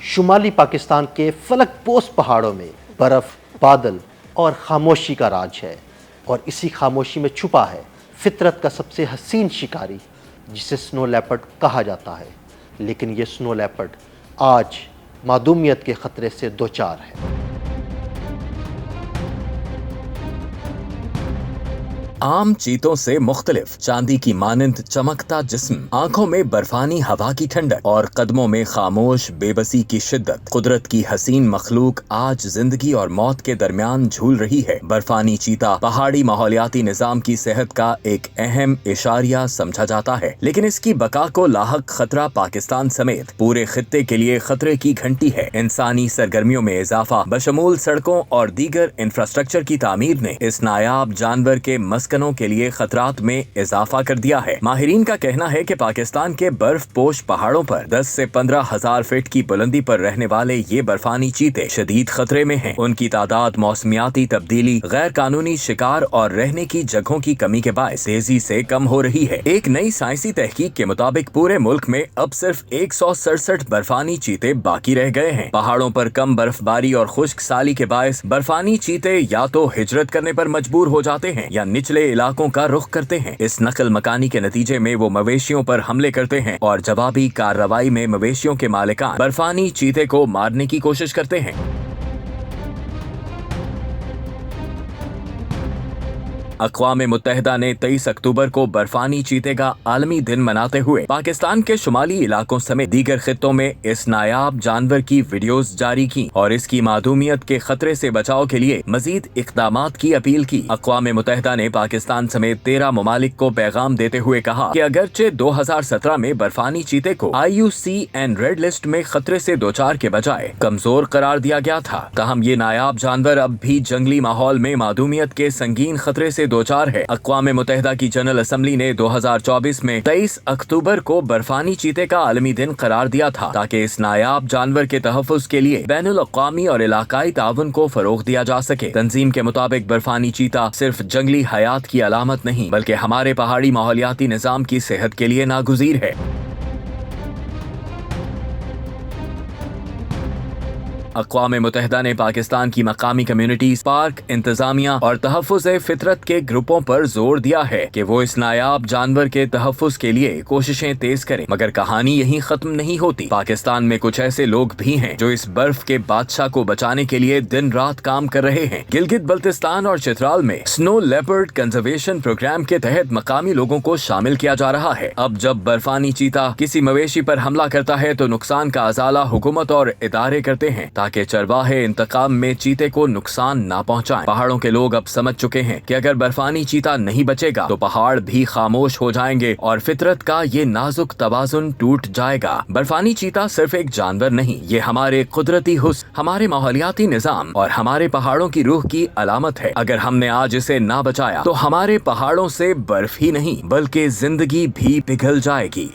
شمالی پاکستان کے فلک پوش پہاڑوں میں برف، بادل اور خاموشی کا راج ہے، اور اسی خاموشی میں چھپا ہے فطرت کا سب سے حسین شکاری جسے سنو لیپرڈ کہا جاتا ہے۔ لیکن یہ سنو لیپرڈ آج معدومیت کے خطرے سے دوچار ہے۔ عام چیتوں سے مختلف چاندی کی مانند چمکتا جسم، آنکھوں میں برفانی ہوا کی ٹھنڈک اور قدموں میں خاموش بے بسی کی شدت، قدرت کی حسین مخلوق آج زندگی اور موت کے درمیان جھول رہی ہے۔ برفانی چیتا پہاڑی ماحولیاتی نظام کی صحت کا ایک اہم اشاریہ سمجھا جاتا ہے، لیکن اس کی بقا کو لاحق خطرہ پاکستان سمیت پورے خطے کے لیے خطرے کی گھنٹی ہے۔ انسانی سرگرمیوں میں اضافہ بشمول سڑکوں اور دیگر انفراسٹرکچر کی تعمیر نے اس نایاب جانور کے مسکنوں کے لیے خطرات میں اضافہ کر دیا ہے۔ ماہرین کا کہنا ہے کہ پاکستان کے برف پوش پہاڑوں پر 10 سے 15 ہزار فٹ کی بلندی پر رہنے والے یہ برفانی چیتے شدید خطرے میں ہیں۔ ان کی تعداد موسمیاتی تبدیلی، غیر قانونی شکار اور رہنے کی جگہوں کی کمی کے باعث تیزی سے کم ہو رہی ہے۔ ایک نئی سائنسی تحقیق کے مطابق پورے ملک میں اب صرف 167 برفانی چیتے باقی رہ گئے ہیں۔ پہاڑوں پر کم برف باری اور خشک سالی کے باعث برفانی چیتے یا تو ہجرت کرنے پر مجبور ہو جاتے ہیں یا نچلے علاقوں کا رخ کرتے ہیں۔ اس نقل مکانی کے نتیجے میں وہ مویشیوں پر حملے کرتے ہیں اور جوابی کارروائی میں مویشیوں کے مالکان برفانی چیتے کو مارنے کی کوشش کرتے ہیں۔ اقوام متحدہ نے 23 اکتوبر کو برفانی چیتے کا عالمی دن مناتے ہوئے پاکستان کے شمالی علاقوں سمیت دیگر خطوں میں اس نایاب جانور کی ویڈیوز جاری کی اور اس کی معدومیت کے خطرے سے بچاؤ کے لیے مزید اقدامات کی اپیل کی۔ اقوام متحدہ نے پاکستان سمیت 13 ممالک کو پیغام دیتے ہوئے کہا کہ اگرچہ 2017 میں برفانی چیتے کو IUCN ریڈ لسٹ میں خطرے سے دوچار کے بجائے کمزور قرار دیا گیا تھا، تاہم یہ نایاب جانور اب بھی جنگلی ماحول میں معدومیت کے سنگین خطرے سے دوچار ہے۔ اقوام متحدہ کی جنرل اسمبلی نے 2024 میں 23 اکتوبر کو برفانی چیتے کا عالمی دن قرار دیا تھا تاکہ اس نایاب جانور کے تحفظ کے لیے بین الاقوامی اور علاقائی تعاون کو فروغ دیا جا سکے۔ تنظیم کے مطابق برفانی چیتا صرف جنگلی حیات کی علامت نہیں بلکہ ہمارے پہاڑی ماحولیاتی نظام کی صحت کے لیے ناگزیر ہے۔ اقوام متحدہ نے پاکستان کی مقامی کمیونٹیز، پارک انتظامیہ اور تحفظ فطرت کے گروپوں پر زور دیا ہے کہ وہ اس نایاب جانور کے تحفظ کے لیے کوششیں تیز کریں، مگر کہانی یہیں ختم نہیں ہوتی۔ پاکستان میں کچھ ایسے لوگ بھی ہیں جو اس برف کے بادشاہ کو بچانے کے لیے دن رات کام کر رہے ہیں۔ گلگت بلتستان اور چترال میں سنو لیپرڈ کنزرویشن پروگرام کے تحت مقامی لوگوں کو شامل کیا جا رہا ہے۔ اب جب برفانی چیتا کسی مویشی پر حملہ کرتا ہے تو نقصان کا ازالہ حکومت اور ادارے کرتے ہیں تاکہ چرواہے انتقام میں چیتے کو نقصان نہ پہنچائیں۔ پہاڑوں کے لوگ اب سمجھ چکے ہیں کہ اگر برفانی چیتا نہیں بچے گا تو پہاڑ بھی خاموش ہو جائیں گے اور فطرت کا یہ نازک توازن ٹوٹ جائے گا۔ برفانی چیتا صرف ایک جانور نہیں، یہ ہمارے قدرتی حسن، ہمارے ماحولیاتی نظام اور ہمارے پہاڑوں کی روح کی علامت ہے۔ اگر ہم نے آج اسے نہ بچایا تو ہمارے پہاڑوں سے برف ہی نہیں بلکہ زندگی بھی پگھل جائے گی۔